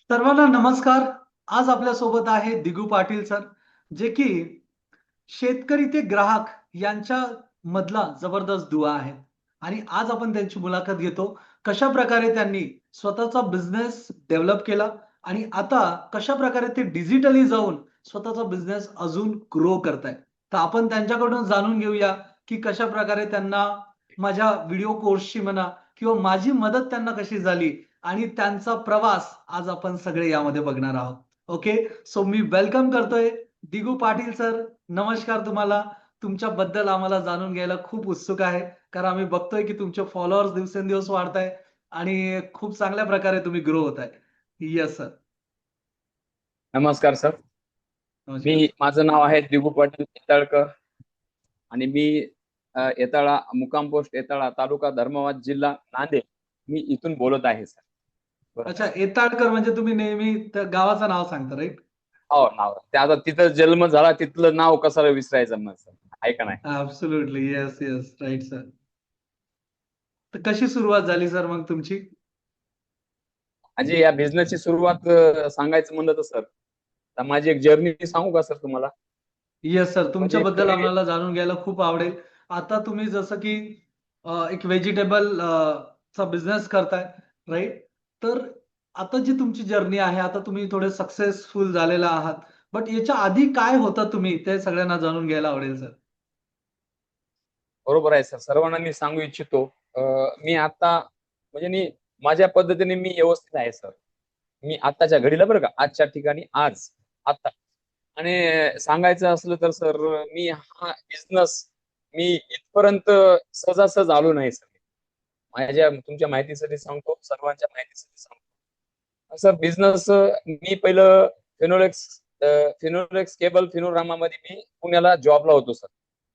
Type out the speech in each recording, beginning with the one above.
सर्वांना नमस्कार. आज आपल्या सोबत आहे दिगू पाटील सर, जे की शेतकरी ते ग्राहक यांच्या मधला जबरदस्त दुवा आहेत. आणि आज आपण त्यांची मुलाखत घेतो. कशाप्रकारे त्यांनी स्वतःचा बिझनेस डेव्हलप केला आणि आता कशाप्रकारे ते डिजिटली जाऊन स्वतःचा बिझनेस अजून ग्रो करतायत. तर आपण त्यांच्याकडून जाणून घेऊया, की कशाप्रकारे त्यांना माझ्या व्हिडिओ कोर्सची म्हणा किंवा माझी मदत त्यांना कशी झाली आणि त्यांचा प्रवास आज आपण सगळे यामध्ये बघणार आहोत. ओके. सो मी वेलकम करतोय दिगू पाटील सर. नमस्कार तुम्हाला. तुमच्याबद्दल आम्हाला जाणून घ्यायला खूप उत्सुक आहे. कारण आम्ही बघतोय की तुमचे फॉलोअर्स दिवसेंदिवस वाढताय आणि खूप चांगल्या प्रकारे तुम्ही ग्रो होताय. Yes sir. नमस्कार सर. नमस्कार सर. माझं नाव आहे दिगू पाटील येताळकर आणि मी येताळा मुक्काम पोस्ट येताळा तालुका धर्माबाद जिल्हा नांदेड. मी इथून बोलत आहे सर. बरं अच्छा, येताळकर म्हणजे तुम्ही नेहमी त्या गावाचं नाव सांगता, राइट? हो नाव ते आता तिथं जन्म झाला तिथलं नाव कसाला विसरायचं मग सर, आहे का नाही. Absolutely. Yes, yes. Right sir. तर कशी सुरुवात झाली सर मग तुमची? माझी या बिझनेसची सुरुवात सांगायचं म्हणलं तर सर, तर माझी एक जर्नी सांगू का सर तुम्हाला. Yes sir. म्हणजे तुमच्याबद्दल खरी आम्हाला जाणून घ्यायला खूप आवडेल. आता तुम्ही जसं की एक व्हेजिटेबल चा बिझनेस करताय, राइट? तर आता जी तुमची जर्नी आहे, आता तुम्ही थोडे सक्सेसफुल झालेला आहात. बट याच्या आधी काय होता तुम्ही ते सगळ्यांना जाणून घ्यायला आवडेल सर. बरोबर आहे सर, सर्वांना मी सांगू इच्छितो. मी आता म्हणजे माझ्या पद्धतीने मी व्यवस्थित आहे सर. मी आताच्या घडीला बरं का, आजच्या ठिकाणी आज आता आणि सांगायचं असलं तर सर, मी हा बिझनेस मी इथपर्यंत सहजासहज आलो नाही सर. माझ्या तुमच्या माहितीसाठी सांगतो, सर्वांच्या माहितीसाठी सांगतो सर. बिझनेस मी पहिलं फिनोलेक्स फिनोलेक्स केबल फिनोरामामध्ये मी पुण्याला जॉबला होतो सर.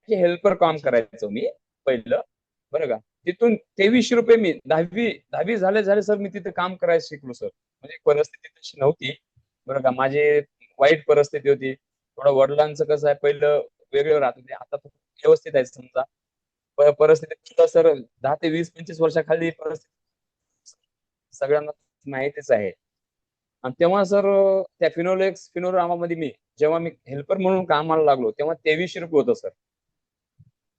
हेल्पर काम अच्छा, अच्छा. करायचो मी पहिलं, बरं का. तिथून 2300 रुपये मी दहावी दहावी झाले झाले सर मी तिथे काम करायला शिकलो सर. म्हणजे परिस्थिती तशी नव्हती, बरं का. माझी वाईट परिस्थिती होती. थोडं वडिलांचं कसं आहे, पहिलं वेगळं राहत होते, आता व्यवस्थित आहे समजा. परिस्थिती सर 10 ते 20 25 वर्षाखाली परिस्थिती सगळ्यांना माहितीच आहे. आणि तेव्हा सर त्या फिनोलेक्स फिनोरामामध्ये मी जेव्हा मी हेल्पर म्हणून कामाला लागलो तेव्हा 2300 रुपये होतं सर.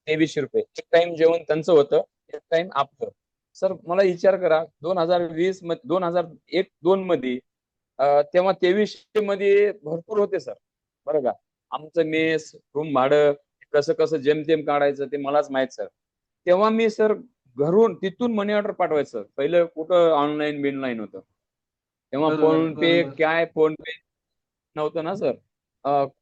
2300 रुपये एक टाइम जेवण त्यांचं होतं, एक टाइम आपलं. सर मला विचार करा, 2020 2001-2 मध्ये तेव्हा 2300 मध्ये भरपूर होते सर, बरं का. आमचं मेस रूम भाडं कसं कसं जेमतेम काढायचं ते मलाच माहित सर. तेव्हा मी सर घरून तिथून मनी ऑर्डर पाठवायचं. पहिलं कुठं ऑनलाईन बिनलाईन होतं तेव्हा. बरोबर, फोन पे बरोबर. काय, फोन पे नव्हतं ना सर.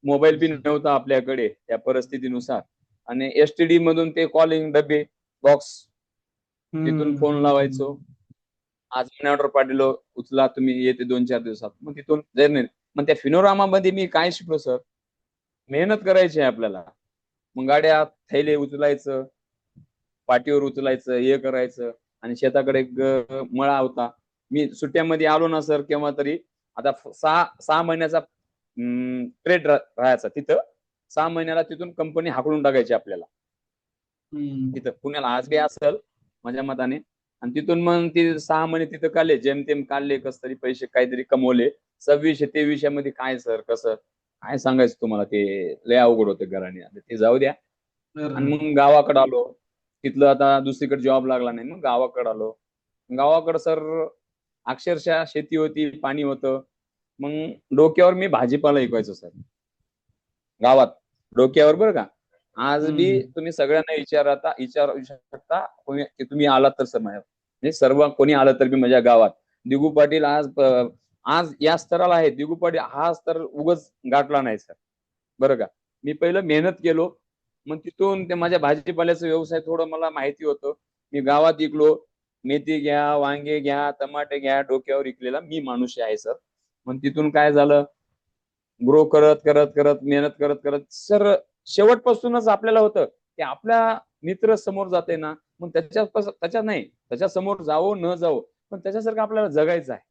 मोबाईल बिन अच्छा. नव्हता आपल्याकडे त्या परिस्थितीनुसार. आणि एसटीडी मधून ते कॉलिंग डबे बॉक्स, तिथून हं, फोन हं, लावायचो. हं. आज मनी ऑर्डर पाठवलं, उचला तुम्ही, येते 2-4 दिवसात. मग तिथून जर्नी. मग त्या फिनोरामामध्ये मी काय शिकलो सर, मेहनत करायची आहे आपल्याला. मग गाड्या थैले उचलायचं, पाठीवर उचलायचं, हे करायचं. आणि शेताकडे एक मळा होता. मी सुट्ट्यामध्ये आलो ना सर केव्हा तरी, आता 6 महिन्याचा ट्रेड राहायचा तिथं. 6 महिन्याला तिथून कंपनी हाकलून टाकायची आपल्याला. हं. तिथं पुण्याला आज बी असेल माझ्या मताने. आणि तिथून मग ते 6 महिने तिथं काढले, जेमतेम काढले, कस तरी पैसे काहीतरी कमवले. 2600-2300 मध्ये काय सर, कसं काय सांगायचं तुम्हाला, ते लय अवघड होतं घराने. आता ते जाऊ द्या. आणि बरोबर. मग गावाकडे आलो. तिथलं आता दुसरीकडे जॉब लागला नाही, मग गावाकडे आलो. गावाकडे सर अक्षरशः शेती होती, पाणी होतं. मग डोक्यावर मी भाजीपाला विकायचो सर गावात, डोक्यावर, बरं का. आज बी हं. तुम्ही सगळ्यांना विचारू शकता कोणी की तुम्ही आलात तर सर माझ्या, म्हणजे सर्व कोणी आलं तर मी माझ्या गावात. दिगू पाटील आज आज या स्तराला आहे. दिगू पाटील हा स्तर उगच गाठला नाही सर, बरं का. मी पहिलं मेहनत केलो. मग तिथून ते माझ्या भाजीपाल्याचा व्यवसाय थोडं मला माहिती होतं. मी गावात विकलो. मेथी घ्या, वांगे घ्या, टमाटे घ्या, डोक्यावर विकलेला मी माणूस आहे सर. मग तिथून काय झालं, ग्रो करत करत करत मेहनत करत करत सर, शेवटपासूनच आपल्याला होतं की आपल्या मित्र समोर जाते ना, मग त्याच्या नाही, त्याच्या समोर जावो न जावो, पण त्याच्यासारखं आपल्याला जगायचं आहे.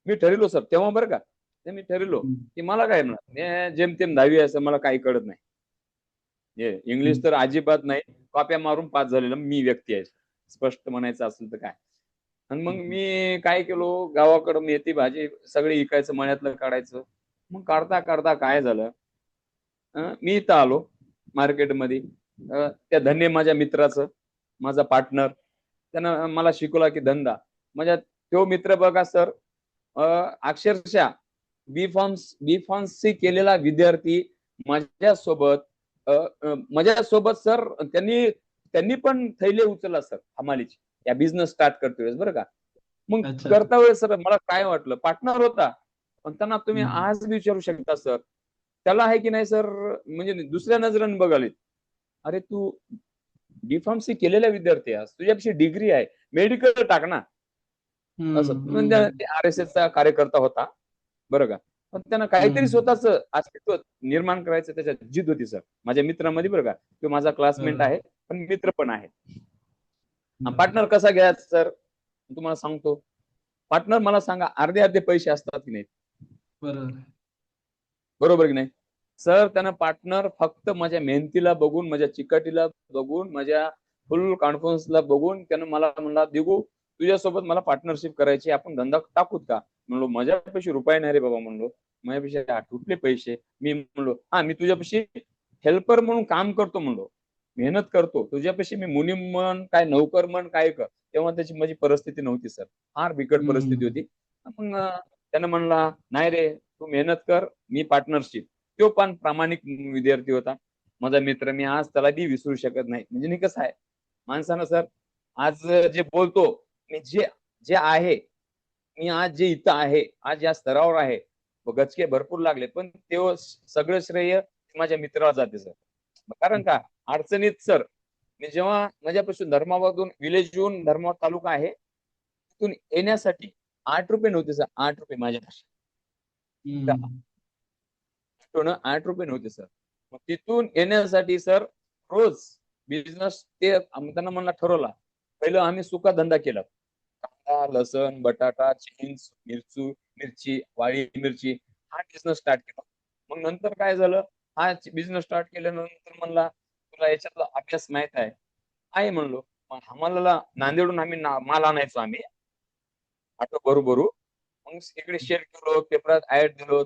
मी ठरलो सर तेव्हा, बरं का. ते मी ठरलो हं, की मला काय ना, जेमतेम 10वी असं मला काही कळत नाही. इंग्लिश हं. तर अजिबात नाही. कॉप्या मारून पास झालेला मी व्यक्ती आहे, स्पष्ट म्हणायचं असेल तर काय. आणि मग मी काय केलो, गावाकडं मेथी भाजी सगळी इकायचं, मळ्यातलं काढायचं. मग काढता काढता काय झालं, मी इथं आलो मार्केटमध्ये. त्या धन्य माझ्या मित्राचं, माझा पार्टनर, त्यानं मला शिकवला की धंदा. म्हणजे तो मित्र बघा सर, अक्षरशः बी फॉर्मसी केलेला विद्यार्थी माझ्यासोबत माझ्यासोबत सर, त्यांनी त्यांनी पण थैले उचलला सर हमालीची, या बिझनेस स्टार्ट करतोय बरं का. मग अच्छा, अच्छा. करता वेळेस सर मला काय वाटलं, पार्टनर होता, पण त्यांना तुम्ही हं. आज विचारू शकता सर, त्याला आहे की नाही सर, म्हणजे दुसऱ्या नजरेने बघाले. अरे तू बी केलेला विद्यार्थी आहेस, तुझ्यापेक्षा डिग्री आहे, मेडिकल टाक ना. असं हं, म्हणजे हं. ते RSSचा कार्यकर्ता होता बरं का. पण त्यांना काहीतरी हं. स्वतःच अस्तित्व निर्माण करायचं त्याच्यात जिद होती सर, माझ्या मित्रामध्ये बरं का. तो माझा क्लासमेट बरोबर, आहे, पण मित्र पण आहे. बरोबर. पार्टनर कसा घ्यायचा सर, तुम्हाला सांगतो. पार्टनर मला सांगा, अर्धे अर्धे पैसे असतात की नाही, बरोबर आहे. बरोबर की नाही सर. त्यानं पार्टनर फक्त माझ्या मेहनतीला बघून, माझ्या चिकाटीला बघून, माझ्या फुल कॉन्फिडन्सला बघून त्यानं मला म्हणला, दिगू तुझ्यासोबत मला पार्टनरशिप करायची, आपण धंदा टाकूत का. म्हणलो माझ्यापाशी रुपये नाही रे बाबा, म्हणलो माझ्यापेक्षा कुठले पैसे. मी म्हणलो हा, मी तुझ्यापाशी हेल्पर म्हणून काम करतो म्हणलो, मेहनत करतो, तुझ्यापाशी मी मुनीम म्हण काय नौकर म्हण काय कर. तेव्हा त्याची माझी परिस्थिती नव्हती सर, फार बिकट परिस्थिती हं. होती. मग त्यानं म्हणला नाही रे, तू मेहनत कर, मी पार्टनरशिप. तो पण प्रामाणिक विद्यार्थी होता माझा मित्र, मी आज त्याला बी विसरू शकत नाही. म्हणजे मी कसं आहे माणसानं सर, आज जे बोलतो, मी जे जे आहे, मी आज जे इथं आहे, आज या स्तरावर आहे, गचके भरपूर लागले, पण ते सगळं श्रेय माझ्या मित्राला जाते सर. कारण का, अडचणीत सर, मी जेव्हा माझ्यापासून धर्माबादून विलेज येऊन धर्माबाद तालुका आहे, तिथून येण्यासाठी 8 रुपये नव्हते सर, 8 रुपये माझ्यापाशी. हं. 8 रुपये नव्हते सर. मग तिथून येण्यासाठी सर रोज बिझनेस, ते त्यांना म्हणला ठरवला, पहिलं आम्ही सुका धंदा केला, कांदा लसण बटाटा चिंच मिरची वाळी मिरची, हा बिझनेस स्टार्ट केला. मग नंतर काय झालं, हा बिझनेस स्टार्ट केल्यानंतर म्हणला तुला याच्यातला अभ्यास माहित आहे म्हणलो. मग आम्हाला नांदेडून आम्ही माल आणायचो आम्ही, ऑटो भरू. मग इकडे शेअर केलो, पेपरात ऍड दिलो,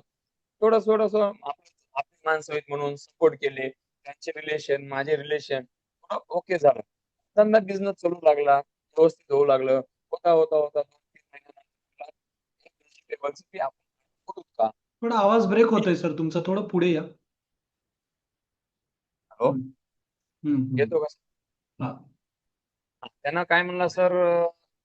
थोडं थोडस आपली माणसं आहेत म्हणून सपोर्ट केले. त्यांचे रिलेशन माझे रिलेशन ओके झालं. धंदा बिझनेस चालू लागला, व्यवस्थित होऊ लागलं. होता होता होता 2-3 महिन्यानंतर व्हेजिटेबल्स बी आपण करू का. थोडा आवाज ब्रेक होतोय सर तुमचा. थोडं पुढे या. हो, हं. हं, हं. येतो का. हां. त्यांना काय म्हणला सर,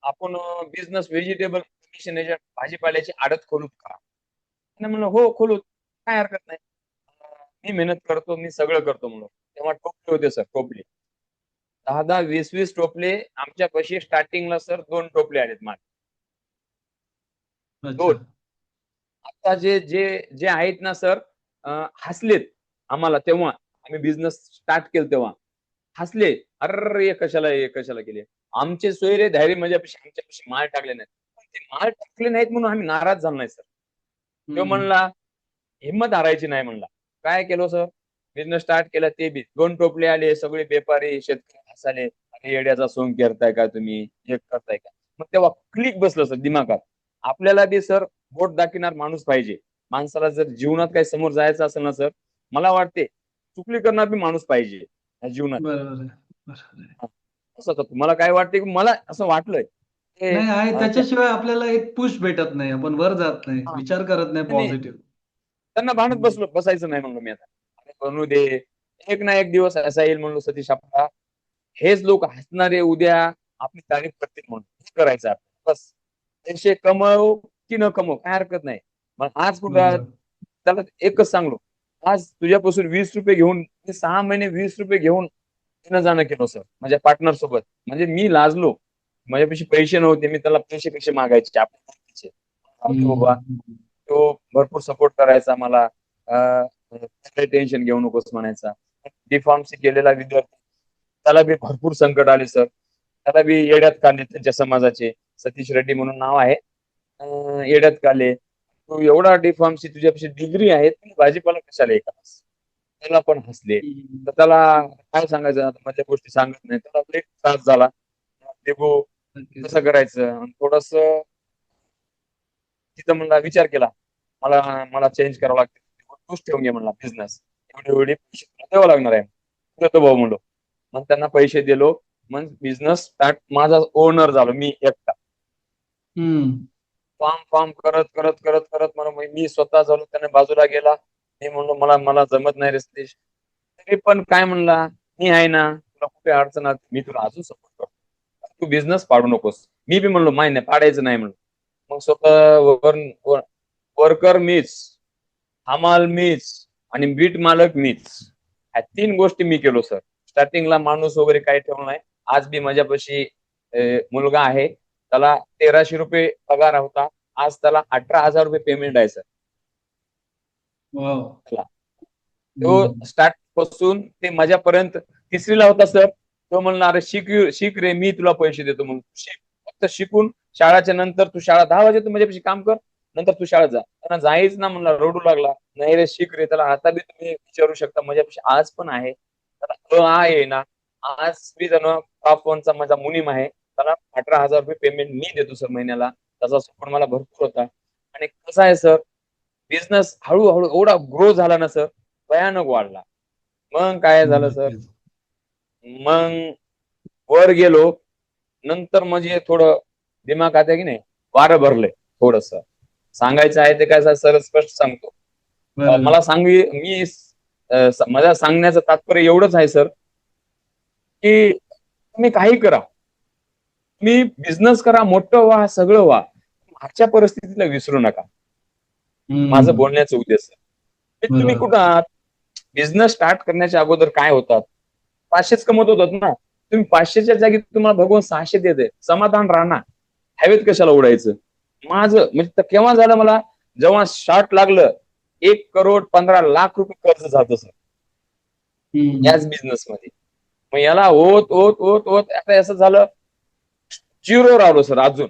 आपण बिझनेस व्हेजिटेबल कमिशन एजंट भाजीपाल्याची आडत खोलूत का. त्याने म्हणलं हो खोलूत, काय हरकत नाही. मी मेहनत करतो, मी सगळं करतो म्हणून. तेव्हा टोपले होते सर, टोपले 10-10 20-20 टोपले आमच्या पैसे स्टार्टिंगला सर. 2 टोपले आलेत माझे, अच्छा. 2. आता जे जे जे आहेत ना सर, हसलेत आम्हाला तेव्हा, आम्ही बिझनेस स्टार्ट केलं तेव्हा हसले. अरे हे कशाला केले. आमचे सोयरे धैर्य आमच्यापाशी माल टाकले नाहीत. पण ते माल टाकले नाहीत म्हणून आम्ही नाराज झालो नाही सर. तो हं. म्हणला हिंमत हारायची नाही म्हणला. काय केलं सर, बिझनेस स्टार्ट केला, ते बी 2 टोपले आले, सगळे व्यापारी शेतकरी हसाले, अरे येड्याचा सोंग करताय का तुम्ही, हे करताय का. मग तेव्हा क्लिक बसलं सर दिमागात, आपल्याला बी सर बोट दाखवणार माणूस पाहिजे. माणसाला जर जीवनात काही समोर जायचं असेल ना सर, मला वाटते चुकली करणार बी माणूस पाहिजे या जीवनात. बरोबर आहे. बरोबर आहे. असं तर तुम्हाला काय वाटते की, मला असं वाटलंय ते नाही आहे, त्याच्याशिवाय आपल्याला एक पुश भेटत नाही. आपण वर जात नाही. विचार करत नाही त्यांनी पॉझिटिव्ह. त्यांना भांडत हं. बसायचं नाही म्हणलो मी आता. अरे बनू दे, एक ना एक दिवस असा येईल म्हणलो सतीश आपला, हेच लोक हसणारे उद्या आपली तारीफ करतील म्हणून हे करायचं आपण बस. पैसे कमव की न कमव काय हरकत नाही. मग आज कुठं बरोबर. त्याला एकच सांगलो, आज तुझ्यापासून 20 रुपये घेऊन मी 6 महिने 20 रुपये घेऊन येणं जाणं केलं सर माझ्या पार्टनर सोबत. म्हणजे मी लाजलो, माझ्यापाशी पैसे नव्हते, मी त्याला पैसे मागायचे आपल्या ओळखीचे. राहू दे बाबा, हं. तो भरपूर सपोर्ट करायचा मला. काही टेन्शन घेऊ नकोस म्हणायचा. डी केलेला विद्यार्थी, त्याला बी भरपूर संकट आले सर. त्याला बी येड्यात काढले त्यांच्या समाजाचे. सतीश रेड्डी म्हणून नाव आहे. येड्यात काढले, तू एवढा डी तुझ्यापाशी डिग्री आहे, तू भाजीपाला कशाला एकास. त्याला पण हसले. हं. तर त्याला काय सांगायचं आता, माझ्या गोष्टी सांगत नाही, त्याला लई त्रास झाला. देखो नक्कीच. कसं करायचं थोडस तिथं म्हणला विचार केला. मला मला चेंज करावं लागते. तूच ठेवून घे म्हणला बिझनेस. एवढे एवढे पैसे तुला द्यावं लागणार आहे. देतो भाऊ म्हणलो. मग त्यांना पैसे दिलो. मग बिझनेस स्टार्ट माझा ओनर झालो मी एकटा. हम्म. फार्म फार्म करत करत करत करत मला मी स्वतः झालो. त्याने बाजूला गेला. मी म्हणलो मला मला जमत नाही रे सतीश. तरी पण काय म्हणला, मी आहे ना, तुला कुठे अडचण आली मी तुला अजून सपोर्ट करतो. तू बिझनेस पाडू नकोस. मी बी म्हणलो माय नाही पाडायचं नाही म्हणलो. मग स्वतः वर्कर मीच, हमाल मीच आणि बीट मालक मीच. ह्या 3 गोष्टी मी केलो सर. स्टार्टिंगला माणूस वगैरे काही ठेवला नाही. आज बी माझ्यापाशी मुलगा आहे. त्याला 1300 रुपये पगार होता. आज त्याला 18,000 रुपये पेमेंट आहे सर. वाव. त्याला. तो हम्म. स्टार्ट पासून ते माझ्यापर्यंत 3रीला होता सर. तो म्हणला अरे शिक रे मी तुला पैसे देतो म्हणून शिक. फक्त शिकून शाळाच्या नंतर तू शाळा 10 वाजे तू माझ्यापाशी काम कर. नंतर तू शाळेत जा. त्यांना जायच ना म्हणला रडू लागला. नाही रे शिक रे. त्याला आता बी तुम्ही विचारू शकता माझ्यापाशी आज पण आहे. त्याला आहे ना. आज बी त्यानं टॉप 1चा माझा मुनीम आहे. त्याला 18,000 रुपये पेमेंट मी देतो सर महिन्याला. त्याचा सपोर्ट मला भरपूर होता. आणि कसं आहे सर बिझनेस हळूहळू एवढा ग्रो झाला ना सर भयानक वाढला. मग काय झालं सर नक्कीच. मग वर गेलो. नंतर म्हणजे थोडं दिमाग आता की नाही वारं भरलंय थोडस. सांगायचं आहे ते काय सर स्पष्ट सांगतो. बरं. मला मी माझ्या सांगण्याचं तात्पर्य एवढंच आहे सर की तुम्ही काही करा. तुम्ही बिझनेस करा मोठं व्हा सगळं व्हा. मागच्या परिस्थितीला विसरू नका. माझं हम्म. बोलण्याचा उद्देश तुम्ही बरोबर. कुठं आहात बिझनेस स्टार्ट करण्याच्या अगोदर काय होतात 500च कमवत होतात ना. तुम्ही 500च्या जागी तुम्हाला भगवान 600 देते समाधान राहणार. हवेत कशाला उडायचं. माझं म्हणजे केव्हा झालं मला जेव्हा शॉर्ट लागलं 1,15,00,000 रुपये कर्ज झालं सर हम्म. याच बिझनेस मध्ये. मग याला होत होत होत होत आता असं झालं झिरोवर आलो सर. अजून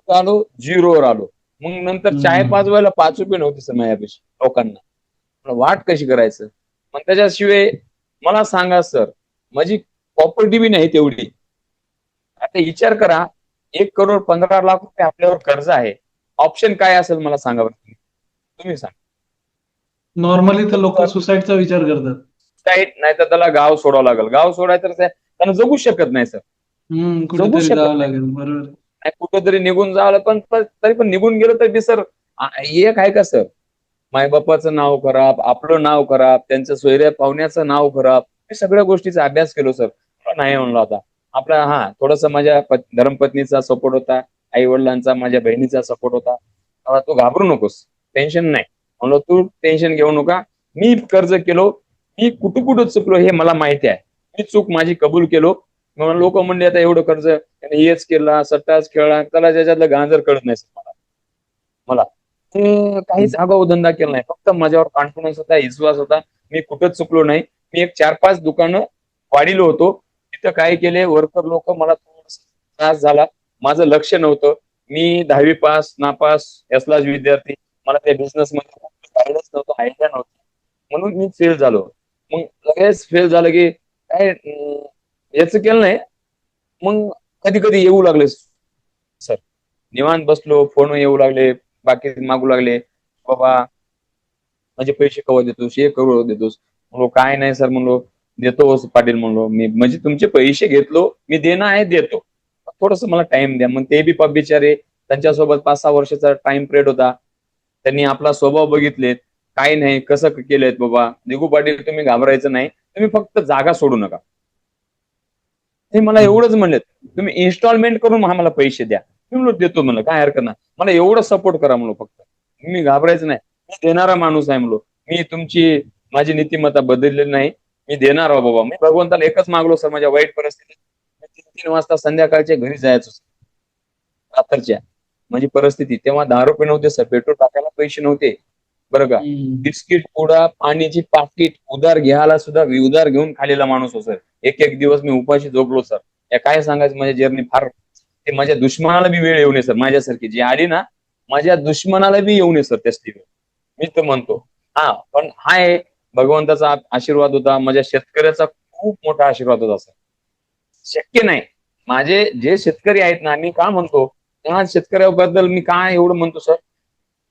आलो झिरोवर आलो. मग नंतर चाय हम्म. पाजवायला 5 रुपये नव्हते सर माझ्यापेक्षा लोकांना. वाट कशी करायचं. मग त्याच्याशिवाय मला सांगा सर माझी प्रॉपर्टी बी नाही तेवढी. आता विचार करा 1,15,00,000 रुपये आपल्यावर कर्ज आहे. ऑप्शन काय असेल मला सांगा बरं तुम्ही सांगा. नॉर्मली तर लोक सुसाईडचा विचार करतात. नाही तर त्याला गाव सोडावं लागेल. गाव सोडायचं तर त्यानं जगू शकत नाही सर. जगू कुठेतरी शकत जावं नाही. लागेल. बरोबर. नाही कुठेतरी निघून जावं पण तरी पण निघून गेलं तर बी सर एक आहे का सर मायबापाचं नाव खराब आपलं नाव खराब त्यांच्या सोयऱ्या पाहुण्याचं नाव खराब. मी सगळ्या गोष्टीचा अभ्यास केलो सर. नाही म्हणलो आता आपला थोडस माझ्या धर्मपत्नीचा सपोर्ट होता. आई वडिलांचा माझ्या बहिणीचा सपोर्ट होता. तेव्हा तू घाबरू नकोस टेन्शन नाही म्हणलो तू टेन्शन घेऊ नका. मी कर्ज केलो. मी कुठं चुकलो हे मला माहिती आहे. मी चूक माझी कबूल केलो. लोक म्हणले आता एवढं कर्ज त्याने हेच केला सट्टाच खेळला त्याला ज्याच्यातलं गांजर कळत नाही सर मला ते काहीच आगाऊ धंदा केला नाही. फक्त माझ्यावर कॉन्फिडन्स होता विश्वास होता. मी कुठंच चुकलो नाही. मी एक 4-5 दुकानं वाढीलो होतो. तिथं काय केले वर्कर लोक मला थोडस त्रास झाला. माझं लक्ष नव्हतं. मी 10वी पास नापास यासलाच विद्यार्थी. मला त्या बिझनेस मध्ये गायडन्स नव्हतं आयडिया नव्हती. म्हणून मी फेल झालो. मग लगेच फेल झालं की काय याचं केलं नाही. मग कधी कधी येऊ लागले सर निवांत बसलो फोन येऊ लागले बाकी मागू लागले बाबा माझे पैसे कवा देतोस हे करू देतोस. म्हणलो काय नाही सर म्हणलो देतो पाटील म्हणलो मी म्हणजे तुमचे पैसे घेतलो मी देणं आहे देतो थोडस मला टाइम द्या. मग ते बी बिचारे त्यांच्यासोबत 5-6 वर्षाचा टाइम पिरियड होता. त्यांनी आपला स्वभाव बघितलेत काय नाही कसं केलेत बाबा दिगू पाटील तुम्ही घाबरायचं नाही तुम्ही फक्त जागा सोडू नका. ते मला एवढंच म्हणलेत तुम्ही इन्स्टॉलमेंट करून आम्हाला पैसे द्या. मी म्हणलो देतो म्हणलं काय हरकत नाही मला एवढं सपोर्ट करा म्हणलो फक्त मी घाबरायचं नाही. मी देणारा माणूस आहे म्हणलो. मी तुमची माझी नीतिमत्ता बदललेली नाही. मी देणार आहो बाबा. मी भगवंताला एकच मागलो सर माझ्या वाईट परिस्थितीत 3-3 वाजता संध्याकाळच्या घरी जायचो रात्रीच्या माझी परिस्थिती तेव्हा 10 रुपये नव्हते सर पेट्रोल टाकायला पैसे नव्हते बरं का. बिस्किट पुडा पाण्याची पाकिट उधार घ्यायला सुद्धा उधार घेऊन खालेला माणूस हो सर. एक एक दिवस मी उपाशी झोपलो सर. या काय सांगायचं माझ्या जर्नी फार ते माझ्या दुश्मनाला बी वेळ येऊ नये सर माझ्यासारखी जी आली ना माझ्या दुश्मनाला बी येऊ नये सर त्याची वेळ मी तर म्हणतो. पण हाय भगवंताचा आशीर्वाद होता माझ्या शेतकऱ्याचा खूप मोठा आशीर्वाद होता सर. शक्य नाही माझे जे शेतकरी आहेत ना, मी का म्हणतो त्या शेतकऱ्याबद्दल मी काय एवढं म्हणतो सर,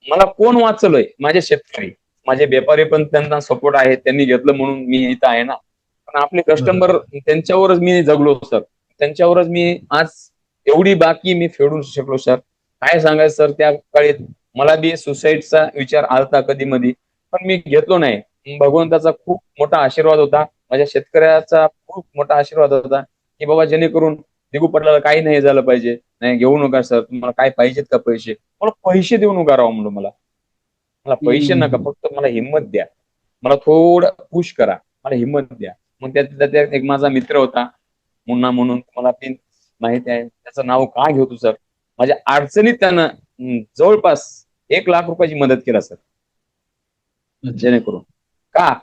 मला कोण वाचलंय? माझे शेतकरी. माझे व्यापारी पण त्यांना सपोर्ट आहे, त्यांनी घेतलं म्हणून मी इथं आहे ना. पण आपले कस्टमर, बरोबर. त्यांच्यावरच मी जगलो सर. त्यांच्यावरच मी आज एवढी बाकी मी फेडू शकलो सर. काय सांगायचं सर, त्या काळी मला बी सुसाईडचा विचार आलता कधी मधी, पण मी घेतलो नाही. भगवंताचा खूप मोठा आशीर्वाद होता, माझ्या शेतकऱ्याचा खूप मोठा आशीर्वाद होता, की बाबा जेणेकरून दिगू पाटलाला काही नाही झालं पाहिजे. नाही घेऊ नका सर, तुम्हाला काय पाहिजेत का पैसे? मला पैसे देऊ नका राव म्हणलं मला. मला पैसे नका, हम्म. फक्त मला हिंमत द्या. मला थोडं पुश करा, मला हिंमत द्या. मग त्यात एक माझा मित्र होता, मुन्ना म्हणून, मला ते माहिती आहे. त्याचं नाव का घेऊ सर? माझ्या अडचणीत त्यानं जवळपास 1 लाख रुपयाची मदत केला सर. अच्छा. जेणेकरून का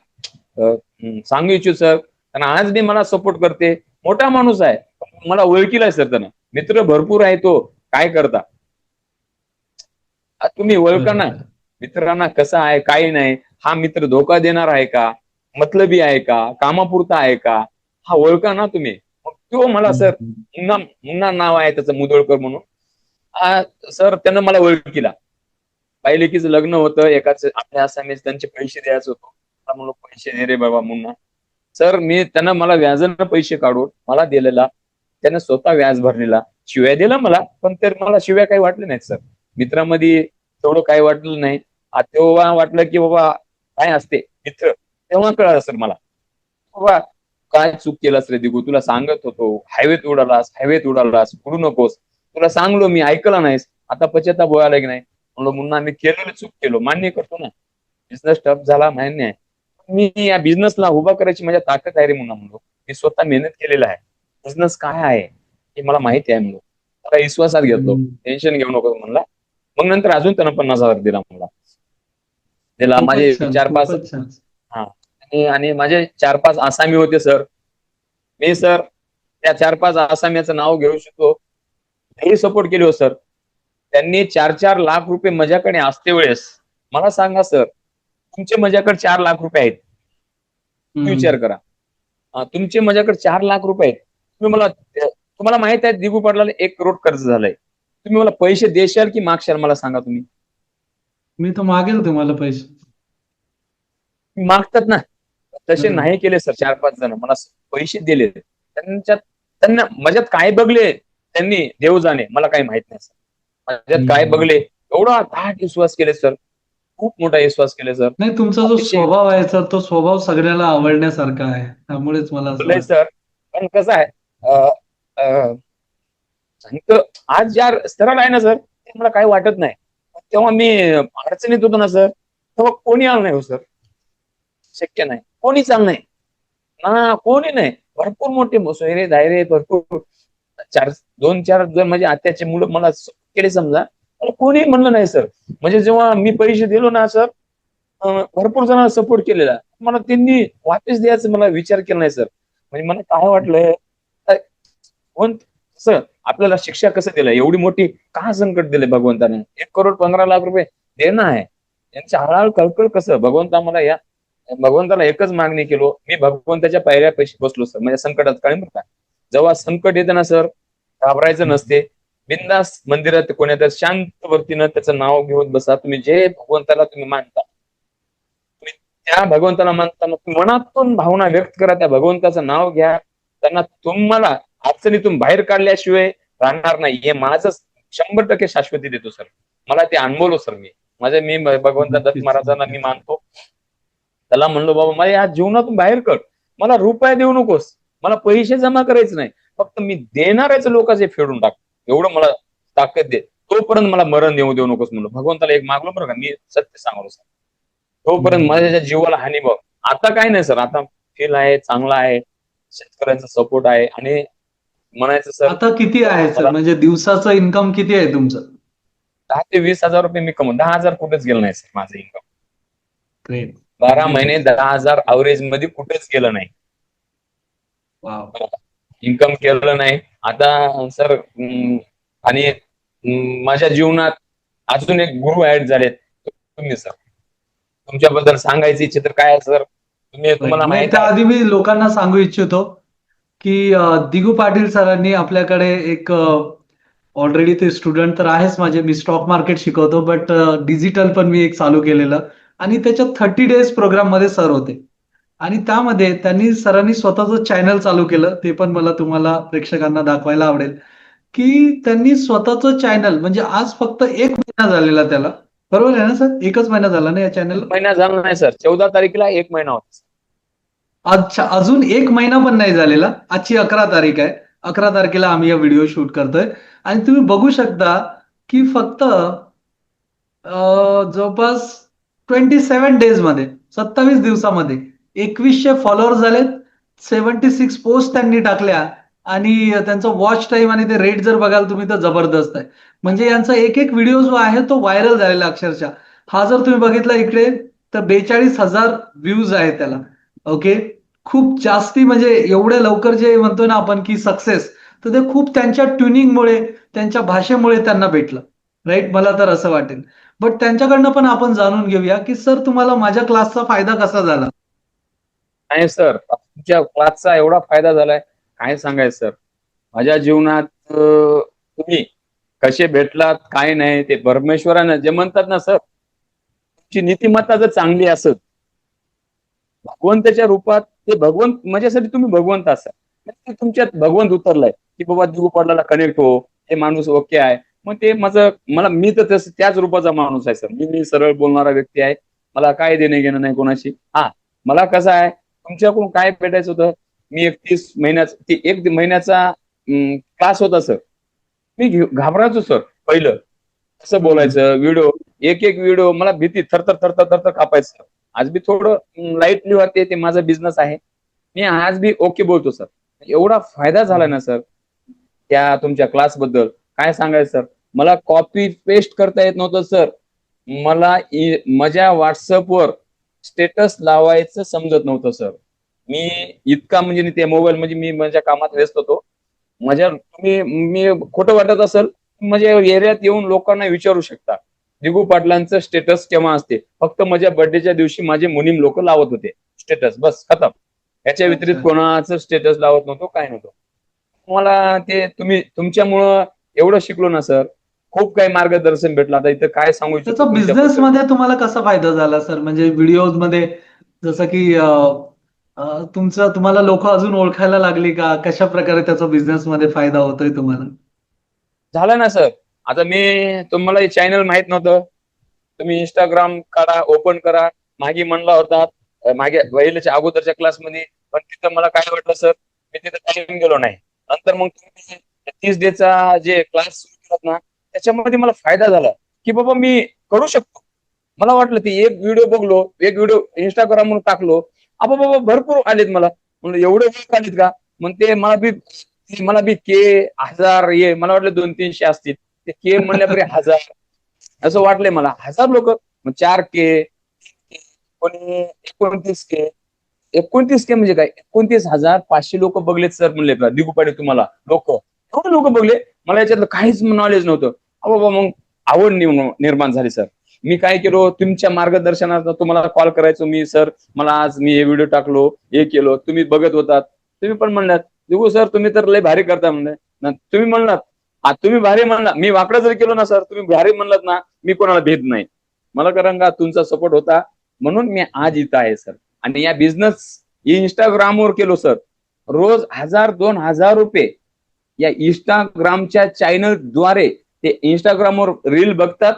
सांगू इच्छितो सर, कारण आज बी मला सपोर्ट करते. मोठा माणूस आहे, मला ओळखीला आहे सर त्यानं. मित्र भरपूर आहे तो. काय करता तुम्ही ओळखा ना बरोबर. मित्रांना, कसा आहे काही नाही. हा मित्र धोका देणार आहे का, मतलबी आहे का, कामापुरता आहे का, हा ओळखा ना तुम्ही. मग तो मला सर, हम्म. मुन्ना मुन्ना नाव आहे त्याचं, मुदोळकर म्हणून. सर त्यानं मला ओळखीला. पहिलेकीच लग्न होतं एकाच आपल्या आसामीस, त्यांचे पैसे द्यायचं होतं. मला म्हणलो पैसे दे रे बाबा मुन्ना. सर मी त्यांना, मला व्याजानं पैसे काढून मला दिलेला, त्यानं स्वतः व्याज भरलेला. शिव्या दिला मला, पण तर मला शिव्या काही वाटल्या नाहीत सर. मित्रामध्ये तेवढं काही वाटलं नाही. तेव्हा वाटलं की बाबा काय असते मित्र, तेव्हा कळलं सर मला, बाबा काय चूक केलास रे दिगू, तुला सांगत होतो, हायवेत उडालास, उडू नकोस. तुला सांगलो मी, ऐकला नाहीस. आता पश्चाताप व्हायला की नाही? म्हणलो मुन्ना, मी केलेलं चूक केलो, मान्य करतो ना. बिझनेस टफ झाला मान्य आहे. मी या बिझनेसला उभा करायची माझ्या ताकद आहे रे मुन्ना म्हणलो. मी स्वतः मेहनत केलेला आहे. बिझनेस काय आहे हे मला माहिती आहे म्हणलो. त्याला विश्वासात घेतलो, हम्म. टेन्शन घेऊ नको म्हणला. मग नंतर अजून त्यानं 50,000 दिला मला. त्याला खूपच माझे छान, 4-5, खूपच छान. हा, आणि माझे 4-5 आसामी होते सर. मी सर त्या 4-5 आसामीचं नाव घेऊ शकतो. हे सपोर्ट केले हो सर. त्यांनी 4-4 लाख रुपये माझ्याकडे असते वेळेस, मला सांगा सर, तुमचे माझ्याकडे 4 लाख रुपये आहेत, तुम्ही विचार हम्म. करा. तुमचे माझ्याकडे 4 लाख रुपये आहेत. तुम्ही मला, तुम्हाला माहित आहे दिगू पाटलाला 1 करोड कर्ज झालंय. तुम्ही मला पैसे देशाल की मागशाल, मला सांगा तुम्ही. मी तर मागेल तुम्हाला पैसे. मागतात ना. तसे हम्म. नाही केले सर 4-5 जण, मला पैसे दिले. त्यांना माझ्यात काय बघले त्यांनी, देव जाणे, मला काही माहित नाही सर. माझ्यात काय हम्म. बघले, एवढा दाट विश्वास केले सर, खूप मोठा विश्वास केले सर. नाही, तुमचा जो अतिशय स्वभाव आहे सर, तो स्वभाव सगळ्याला आवडण्यासारखा आहे, त्यामुळेच मला असं लय वाटतं. सर. पण कसं आहे, अं, अं, सांगतो, आज ज्या स्तराला आहे ना सर, ते मला काही वाटत नाही. तेव्हा मी अडचणीत होतो ना सर, तेव्हा कोणी आलं नाही हो सर. शक्य नाही, कोणीच आलं नाही ना, कोणी नाही. भरपूर मोठे सोयरे धायरे, भरपूर 2-4 जण माझे आत्याचे मुलं मला केले समजा, पण कोणी म्हणलं नाही सर. म्हणजे जेव्हा मी पैसे दिलो ना सर, भरपूर जणांना सपोर्ट केलेला, मला त्यांनी वापस द्यायचं मला विचार केला नाही सर. म्हणजे मला काय वाटलंय, कोण कसं आपल्याला शिक्षा कसं दिलं, एवढी मोठी का संकट दिले भगवंताने, 1 करोड 15 लाख रुपये देणं आहे. यांची हळहळ कळकळ कसं भगवंता मला, या भगवंताला एकच मागणी केलो मी, भगवंताच्या पायऱ्या पैसे बसलो सर, म्हणजे संकटात काळी बरं का. जेव्हा संकट येतं ना सर, घाबरायचं नसते. बिंदास मंदिरात कोणाच्या शांत वरतीनं त्याचं नाव घेऊन बसा. तुम्ही जे भगवंताला तुम्ही मानता, तुम्ही त्या भगवंताला मानताना मनातून भावना व्यक्त करा, त्या भगवंताचं नाव घ्या. त्यांना तुम्हाला अडचणीतून बाहेर काढल्याशिवाय राहणार नाही, हे माझं 100% शाश्वती देतो सर. मला ते अनुभवलो सर. मी भगवंत दत्त नक्कीच, महाराजांना मी नक्कीच. मानतो. त्याला म्हणलो बाबा मला या जीवनातून बाहेर कर, मला रुपये देऊ नकोस, मला पैसे जमा करायचे नाही, फक्त मी देणाऱ्याच लोकांचे फेडून टाक, एवढं मला ताकद दे. तोपर्यंत मला मरण येऊ देऊ नकोस म्हणलं. भगवंताला एक मागलो बरं का, मी सत्य सांगलो सर. तोपर्यंत हम्म. माझ्या जीवाला हानी बघ. आता काय नाही सर, आता फील आहे, चांगला आहे, शेतकऱ्यांचा सपोर्ट आहे. आणि म्हणायचं सर, आता किती आहे सर, मला म्हणजे दिवसाचं इन्कम किती आहे तुमचं? 10,000 ते 20,000 रुपये मी कमवतो. 10,000 कुठेच गेलं नाही सर माझं इन्कम. ग्रेट. 12 महिने 10,000 अवरेज मध्ये कुठेच गेलं नाही. वाव. इन्कम केलं नाही आता सर. आणि माझ्या जीवनात अजून एक गुरु ऍड झालेत, तुम्ही सर. तुमच्याबद्दल सांगायची इच्छा तर काय सर, तुम्ही, तुम्हाला नाही, माहित आहे. त्याआधी मी लोकांना सांगू इच्छितो की दिगू पाटील सरांनी आपल्याकडे एक ऑलरेडी ते स्टुडंट तर आहेच माझे, मी स्टॉक मार्केट शिकवतो, बट डिजिटल पण मी एक चालू केलेलं आणि त्याच्यात 30 डेज प्रोग्राम मध्ये सर होते आणि त्यामध्ये त्यांनी सरांनी स्वतःचं चॅनल चालू केलं. ते पण मला तुम्हाला प्रेक्षकांना दाखवायला आवडेल की त्यांनी स्वतःचं चॅनल, म्हणजे आज फक्त 1 महिना झालेला त्याला, बरोबर आहे ना सर? 1च महिना झाला ना या एक चॅनलला? महिना झाला नाही सर, 14 तारखेला 1 महिना होता. अच्छा, अजून 1 महिना पण नाही झालेला. आजची 11 तारीख आहे. 11 तारखेला आम्ही हा व्हिडिओ शूट करतोय आणि तुम्ही बघू शकता की फक्त जवळपास 27 डेज मध्ये, 27 दिवसामध्ये 2100 फॉलोअर्स झालेत, 76 पोस्ट त्यांनी टाकल्या आणि त्यांचा वॉच टाइम आणि ते रेट जर बघाल तुम्ही तर जबरदस्त आहे. म्हणजे यांचा एक एक व्हिडिओ जो आहे तो व्हायरल झालेला अक्षरशः. हा जर तुम्ही बघितला इकडे तर 42,000 व्ह्यूज आहेत त्याला. ओके, खूप जास्ती, म्हणजे एवढ्या लवकर जे म्हणतो ना आपण की सक्सेस, तर ते खूप त्यांच्या ट्युनिंगमुळे, त्यांच्या भाषेमुळे त्यांना भेटलं. राईट, मला तर असं वाटेल. बट त्यांच्याकडनं पण आपण जाणून घेऊया की सर तुम्हाला माझ्या क्लासचा फायदा कसा झाला. नाही सर, तुमच्या क्लासचा एवढा फायदा झालाय, काय सांगायचं सर. माझ्या जीवनात तुम्ही कसे भेटलात काय नाही, ते परमेश्वरानं जे म्हणतात ना सर, तुमची नीतिमत्ता जर चांगली असत, भगवंताच्या रूपात, ते भगवंत माझ्यासाठी तुम्ही भगवंत असाल. ते तुमच्यात भगवंत उतरलाय की बाबा दिगू पाटलाला कनेक्ट हो, हे माणूस ओके आहे. मग ते माझं, मी तर त्याच रूपाचा माणूस आहे सर. मी सरळ बोलणारा व्यक्ती आहे. मला काय देणे घेणं नाही कोणाशी. हा, मला कसं आहे, तुमच्याकडून काय भेटायचं होतं. मी 1 महिन्याचा क्लास होता सर. मी घाबरायचो सर पहिलं, कसं बोलायचं, व्हिडिओ, एक एक व्हिडिओ मला भीती, थरथर थरथर थरथर कापायचं. आज बी थोडं लाईटली वाटते, ते माझा बिझनेस आहे. मी आज बी ओके बोलतो सर. एवढा फायदा झाला ना सर त्या तुमच्या क्लास बद्दल, काय सांगायचं सर. मला कॉपी पेस्ट करता येत नव्हतं सर. मला माझ्या व्हॉट्सअपवर स्टेटस लावायचं समजत नव्हतं सर. मी इतका, म्हणजे ते मोबाईल, म्हणजे मी माझ्या कामात व्यस्त होतो. मी खोटं वाटत असेल, माझ्या एरियात येऊन लोकांना विचारू शकता, दिगू पाटलांचं स्टेटस केव्हा असते. फक्त माझ्या बर्थडेच्या दिवशी माझे मुनीम लोक लावत होते स्टेटस, बस खतम. याच्या व्यतिरिक्त अच्छा, कोणाचं स्टेटस लावत नव्हतो, काय नव्हतं. मला ते तुमच्यामुळं एवढं शिकलो ना सर. खूप काही मार्गदर्शन भेटलं. आता इथं काय सांगू त्याचा इच्छितो बिझनेस तुमच्याबद्दल. मध्ये तुम्हाला कसा फायदा झाला सर? म्हणजे व्हिडिओज मध्ये जसं की तुम्हाला लोक अजून ओळखायला लागली का? कशा प्रकारे त्याचा बिझनेस मध्ये फायदा होतोय तुम्हाला? झालं ना सर. आता तुम्हाला हे चॅनल माहित नव्हतं. तुम्ही इंस्टाग्राम काढा, ओपन करा. मागे म्हणला होता, मागे पहिल्याच्या अगोदरच्या क्लासमध्ये, पण तिथं मला काय वाटलं सर, मी तिथं टाइम गेलो नाही. नंतर मग तुम्ही 30 डेचा जे क्लास सुरू केलात ना, त्याच्यामध्ये मला फायदा झाला की बाबा मी करू शकतो. मला वाटलं ते एक व्हिडिओ बघलो, एक व्हिडिओ इंस्टाग्राम म्हणून टाकलो, अबा बाबा भरपूर आलेत. मला म्हणलं एवढे आलेत का. मग ते मला बी के 1000, ये मला वाटलं 200-300 असतील. ते के म्हणल्यापरी 1000 असं वाटलंय मला. 1000 लोक, मग 4K, कोणी 29K. 29K म्हणजे काय, 29,500 लोक बघलेत सर. म्हणले का दिगू पाटील तुम्हाला लोक एवढे लोक बघले. मला याच्यातलं काहीच नॉलेज नव्हतं. बाबा मग आवड निर्माण झाली सर. मी काय केलो, तुमच्या मार्गदर्शनात तुम्हाला कॉल करायचो मी, सर मला आज मी हे व्हिडिओ टाकलो, हे केलो, तुम्ही बघत होतात. तुम्ही पण म्हणलात दिगू सर तुम्ही तर लय भारी करता म्हणले. तुम्ही म्हणलात, तुम्ही भारी म्हणला, मी वाकडं जरी केलो ना सर, तुम्ही भारी म्हणलात ना, मी कोणाला भेट नाही. मला कारण का तुमचा सपोर्ट होता, म्हणून मी आज इथं आहे सर. आणि या बिझनेस इंस्टाग्रामवर केलो सर. रोज 1000-2000 रुपये या इंस्टाग्रामच्या चॅनलद्वारे ते इंस्टाग्रामवर रील बघतात.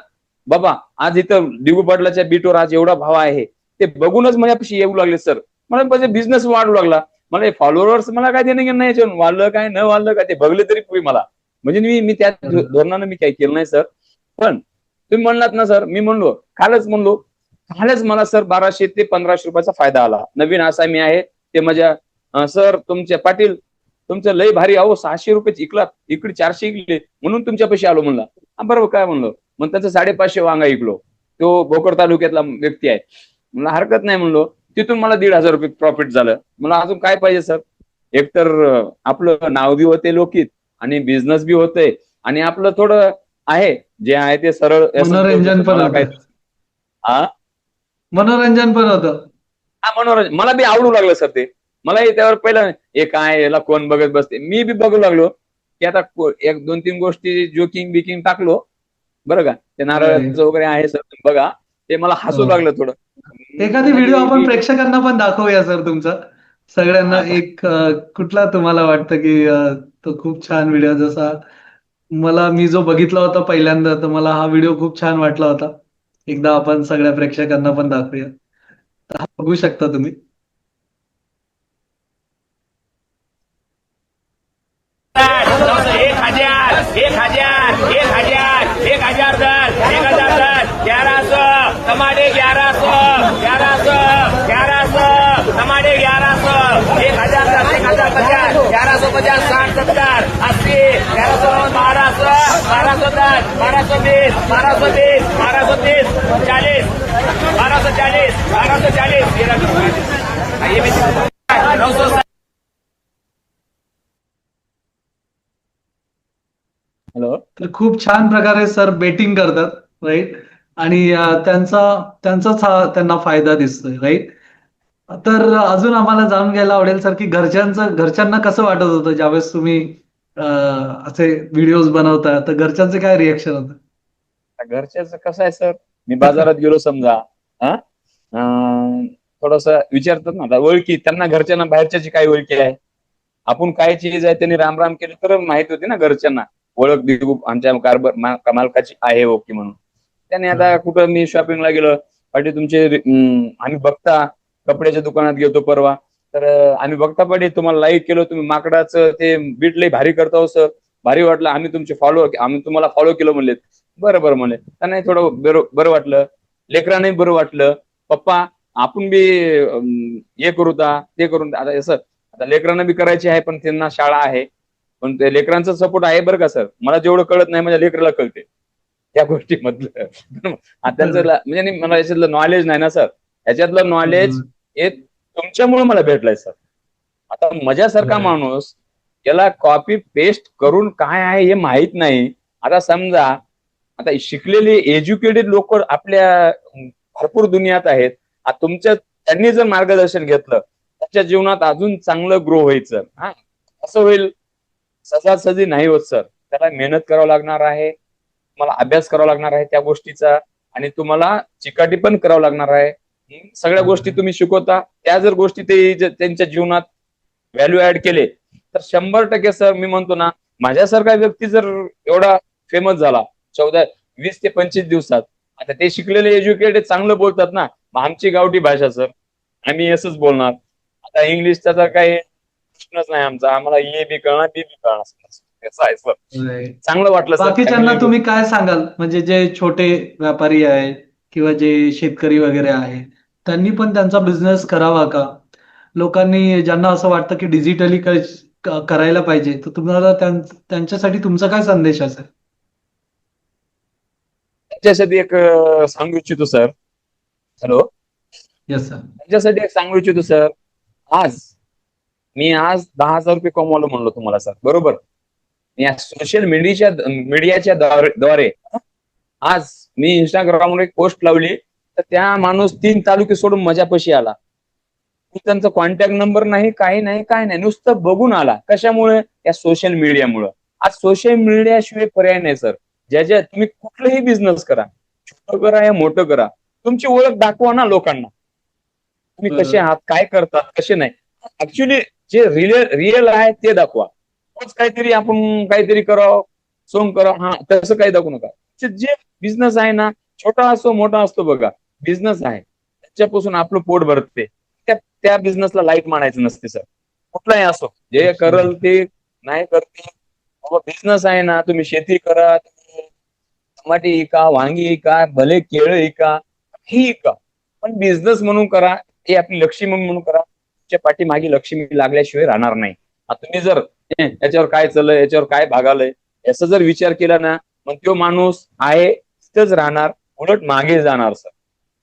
बाबा आज इथं दिगू पाटलाच्या बीटवर आज एवढा भाव आहे, ते बघूनच माझ्यापाशी येऊ लागले सर. मला म्हणजे बिझनेस वाढू लागला. मला फॉलोअर्स मला काय देणं घेणं नाही, वाढलं काय न वाढलं काय, ते बघले तरी तुम्ही मला. म्हणजे मी त्या धोरणानं मी काही केलं नाही सर. पण तुम्ही म्हणलात ना सर, मी म्हणलो कालच मला सर 1200 ते 1500 रुपयाचा फायदा आला. नवीन असा मी आहे ते माझ्या सर तुमच्या पाटील तुमचं लय भारी, अहो 600 रुपये इकलात, इकडे 400 इकले म्हणून तुमच्या पैसे आलो म्हणला. बरोबर काय म्हणलो. मग त्याचं 550 वांगा इकलो. तो भोकर तालुक्यातला व्यक्ती आहे. मला हरकत नाही म्हणलो. तिथून मला 1,500 रुपये प्रॉफिट झालं. मला अजून काय पाहिजे सर. एकतर आपलं नाव बी होते लोकीत, आणि बिझनेस बी होतंय, आणि आपलं थोडं आहे जे आहे ते सरळ मनोरंजन पण मला काय. होतं. हा मनोरंजन पण होतं. हा, मनोरंजन मला बी आवडू लागलं सर ते. मलाही त्यावर पहिलं हे काय, याला कोण बघत बसते, मी बी बघू लागलो की आता एक दोन तीन गोष्टी जोकिंग बिकिंग टाकलो बरं का, ते अरे नारळाचं वगैरे आहे सर बघा, ते मला हसू हो. लागलं थोडं. एखादी म्हटलं व्हिडिओ की आपण प्रेक्षकांना पण दाखवूया सर तुमचा. सगळ्यांना आता एक कुठला तुम्हाला वाटतं की तो खूप छान व्हिडिओ, जसा मी जो बघितला होता पहिल्यांदा, तर मला हा व्हिडिओ खूप छान वाटला होता. एकदा आपण सगळ्या प्रेक्षकांना पण दाखवूया. तर हा बघू शकता तुम्ही. 1000 1100 टमाटे 1100 टमाटे 1100 1000 1050 1150 60 70 80 1100 1210 1220 1230 1230 40 1240 960 हॅलो. तर खूप छान प्रकारे सर बेटिंग करतात, राईट? आणि त्यांचाच हा त्यांना फायदा दिसतोय, राईट? तर अजून आम्हाला जाणून घ्यायला आवडेल सर की घरच्यांना कसं वाटत होतं ज्यावेळेस तुम्ही असे व्हिडिओज बनवता, तर घरच्यांचं काय रिएक्शन होतं? घरच्याच कसं आहे सर, मी बाजारात गेलो समजा, हा थोडस विचारतात ना, आता ओळखी त्यांना घरच्यांना बाहेरच्याची काय ओळखी आहे, आपण काय चीज आहे त्यांनी राम केली तर माहित होती ना घरच्यांना, ओळख दिगू आमच्या कारभार मालकाची आहे ओके म्हणून. त्याने आता कुठं मी शॉपिंगला गेलो, पाठी तुमचे आम्ही बघता कपड्याच्या दुकानात गेलो परवा, तर आम्ही बघता पाठी तुम्हाला लाईक केलं, तुम्ही माकडाचं ते बीट लई भारी करता हो सर, भारी वाटलं, आम्ही तुम्हाला फॉलो केलं म्हणले. बरं बरं म्हणले, त्यांनाही थोडं बरं वाटलं, लेकरांनाही बरं वाटलं, पप्पा आपण बी हे करू ते करून आता असं. आता लेकरांना बी करायची आहे, पण त्यांना शाळा आहे, पण ते लेकरांचा सपोर्ट आहे बरं का सर. मला जेवढं कळत नाही माझ्या लेकराला कळते त्या गोष्टीमधलं. त्यांचं म्हणजे मला याच्यातलं नॉलेज नाही ना सर, याच्यातलं नॉलेज हे तुमच्यामुळे मला भेटलंय सर. आता माझ्यासारखा माणूस याला कॉपी पेस्ट करून काय आहे हे माहित नाही. आता समजा, आता शिकलेले एज्युकेटेड लोक आपल्या भरपूर दुनियात आहेत. त्यांनी जर मार्गदर्शन घेतलं, त्याच्या जीवनात अजून चांगलं ग्रो व्हायचं, हा असं होईल. सहजासहजी नाही होत सर, त्याला मेहनत करावं लागणार आहे, तुम्हाला अभ्यास करावा लागणार आहे त्या गोष्टीचा, आणि तुम्हाला चिकाटी पण करावं लागणार आहे. सगळ्या गोष्टी तुम्ही शिकवता, त्या जर गोष्टी ते त्यांच्या जीवनात व्हॅल्यू ऍड केले, तर 100% सर मी म्हणतो ना, माझ्यासारखा व्यक्ती जर एवढा फेमस झाला 20 ते 25 दिवसात, आता ते शिकलेले एज्युकेटेड चांगलं बोलतात ना, मग आमची गावठी भाषा सर, आम्ही असंच बोलणार. आता इंग्लिशचा तर काही प्रश्नच नाही आमचा, आम्हाला ए बी कळणार बी बी कळणार, असं आहे सर. चांगलं वाटलं सर. बाकीच्यांना तुम्ही काय सांगाल, म्हणजे जे छोटे व्यापारी आहेत किंवा जे शेतकरी वगैरे आहे, त्यांनी पण त्यांचा बिझनेस करावा का? लोकांनी ज्यांना असं वाटतं की डिजिटली करायला पाहिजे, तर तुम्हाला त्यांच्यासाठी तुमचा काय संदेश असेल? त्याच्यासाठी एक सांगू इच्छितो सर. हॅलो. Yes sir. त्याच्यासाठी एक सांगू इच्छितो सर. आज 10,000 रुपये कमवलं म्हणलो तुम्हाला सर, बरोबर. या सोशल मीडियाच्या द्वारे आज मी इंस्टाग्रामवर एक पोस्ट लावली, तर त्या माणूस 3 तालुके सोडून माझ्यापाशी आला. त्यांचा कॉन्टॅक्ट नंबर नाही, काही नाही, काय नाही, नुसतं बघून आला. कशामुळे? या सोशल मीडियामुळे. आज सोशल मीडियाशिवाय पर्याय नाही सर. ज्या तुम्ही कुठलंही बिझनेस करा, छोटं करा या मोठं करा, तुमची ओळख दाखवा ना लोकांना. तुम्ही कसे आहात, काय करतात, कसे नाही. ऍक्च्युली जे रिअल आहे ते दाखवा. काहीतरी आपण काहीतरी करावं, सोंग करावं, हा तसं काही दाखवू नका. जे बिझनेस आहे ना, छोटा असो मोठा असतो, बघा बिझनेस आहे त्याच्यापासून आपलं पोट भरते, त्या बिझनेसला लाईट मानायचं नसते सर. कुठलाही असो, जे करल ते नाही करते, बिझनेस आहे ना, तुम्ही शेती करा, टमाटे इका, वांगी इका, भले केळं इका, ही इका, पण बिझनेस म्हणून करा, हे आपली लक्ष्मी म्हणून करा. तुमच्या पाठीमागे लक्ष्मी लागल्याशिवाय राहणार नाही. तुम्ही जर याच्यावर काय चाललंय, याच्यावर काय भागालय, याचा जर विचार केला ना, मग तो माणूस आहे तिथंच राहणार, उलट मागे जाणार सर.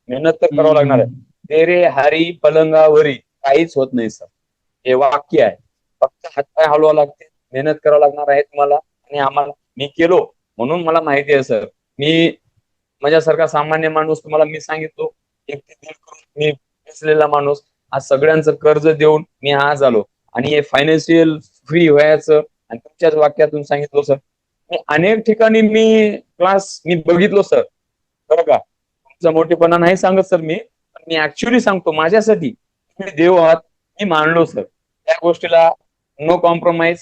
मेहनत तर करावं लागणार आहे. तेरे हरी पलंगावरी काहीच होत नाही सर, हे वाक्य आहे. फक्त हातपाय हलवा लागते, मेहनत करावं लागणार आहे तुम्हाला आणि आम्हाला. मी केलो म्हणून मला माहिती आहे सर. मी माझ्यासारखा सामान्य माणूस, तुम्हाला मी सांगितलो, एक ते दीड करून मी बसलेला माणूस, आज सगळ्यांचं कर्ज देऊन मी आज आलो आणि हे फायनान्शियल फ्री व्हायचं आणि तुमच्याच वाक्यातून सांगितलं सर. मी अनेक ठिकाणी क्लास बघितलो सर, बरं का. तुमचा मोठेपणा नाही सांगत सर पण मी ऍक्च्युली सांगतो माझ्यासाठी तुम्ही देव आहात, मी मानलो सर. त्या गोष्टीला नो कॉम्प्रोमाइज,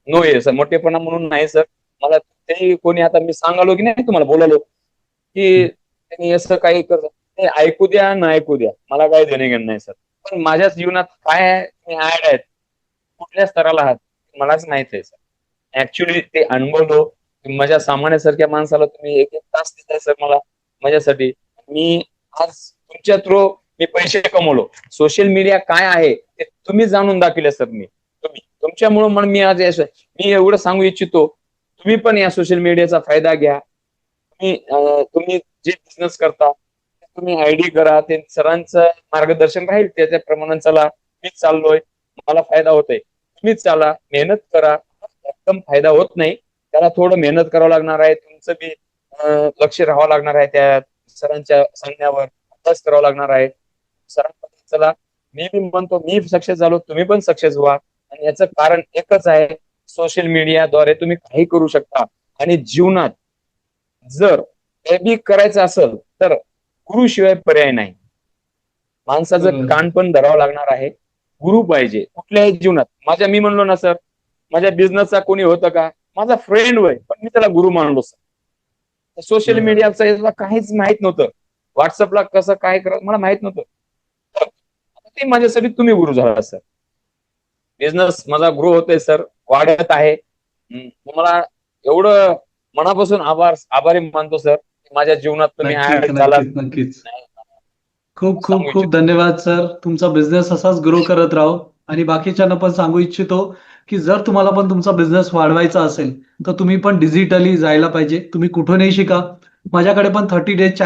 नो हे सर. मोठेपणा म्हणून नाही सर. मला ते कोणी आता मी सांगालो की नाही तुम्हाला बोलालो की त्यांनी असं काही करत ते ऐकू द्या ना ऐकू द्या, मला काही देणे घेणं नाही सर. पण माझ्या जीवनात काय आहे, तुम्ही ऍड आहेत, कुठल्या स्तराला आहात मलाच माहित आहे सर. ऍक्च्युली ते अनुभवलो. माझ्या सामान्यासारख्या माणसाला तुम्ही एक एक तास देताय सर मला माझ्यासाठी. मी आज तुमच्या थ्रू मी पैसे कमवलो. सोशल मीडिया काय आहे ते तुम्ही जाणून दाखवले सर. तुमच्यामुळे म्हणून मी आज मी एवढं सांगू इच्छितो, तुम्ही पण या सोशल मीडियाचा फायदा घ्या. तुम्ही जे बिझनेस करता तुम्ही आयडी करा, ते सरांचं मार्गदर्शन राहील त्याप्रमाणे चला. मीच चाललोय, मला फायदा होतोय, तुम्हीच चाला, मेहनत करा. एकदम फायदा होत नाही, त्याला थोडं मेहनत करावं लागणार आहे. तुमचं बी लक्ष राहावं लागणार आहे, त्या सरांच्या सांगण्यावर अभ्यास करावा लागणार आहे. सरांपर्यंत चला. मी बी म्हणतो मी सक्सेस झालो, तुम्ही पण सक्सेस व्हा. आणि याचं कारण एकच आहे, सोशल मीडियाद्वारे तुम्ही काही करू शकता. आणि जीवनात जर हे बी करायचं असेल तर गुरुशिवाय पर्याय नाही. माणसाचं कान पण धरावं लागणार आहे. गुरु पाहिजे कुठल्याही जीवनात. मी म्हणलो ना सर, माझ्या बिझनेसचा कोणी होतं का, माझा फ्रेंड होय, पण मी त्याला गुरु मानलो सर. सोशल मीडियाचं याला काहीच माहित नव्हतं. व्हॉट्सअपला कसं काय करायचं मला माहित नव्हतं. ते माझ्यासाठी तुम्ही गुरु झाला सर. बिझनेस माझा ग्रो होतोय सर, वाढत आहे. तुम्हाला एवढं मनापासून आभारी मानतो सर. माझ्या जीवनात तुम्ही नक्कीच. खूप खूप खूप धन्यवाद सर. तुमचा बिझनेस असाच ग्रो करत राहो. आणि बाकीच्यांना पण सांगू इच्छितो की जर तुम्हाला पण तुमचा बिझनेस वाढवायचा असेल तर तुम्ही पण डिजिटली जायला पाहिजे. तुम्ही कुठूनही शिका. माझ्याकडे पण 30 डेज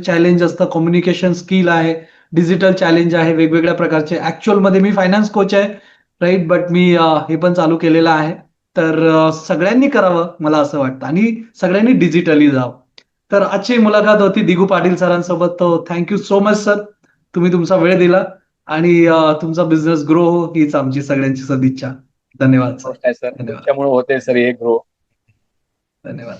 चॅलेंज असतं. कम्युनिकेशन स्किल आहे, डिजिटल चॅलेंज आहे, वेगवेगळ्या प्रकारचे. ऍक्च्युअल मध्ये मी फायनान्स कोच आहे, राईट. बट मी हे पण चालू केलेलं आहे. तर सगळ्यांनी करावं मला असं वाटतं आणि सगळ्यांनी डिजिटली जावं. तर आजची मुलाखत होती दिगू पाटील सरांसोबत. तो थँक्यू सो मच सर, तुम्ही तुमचा वेळ दिला आणि तुमचा बिझनेस ग्रो हो हीच आमची सगळ्यांची सदिच्छा. धन्यवाद सर. त्यामुळे होते सर हे ग्रो. धन्यवाद.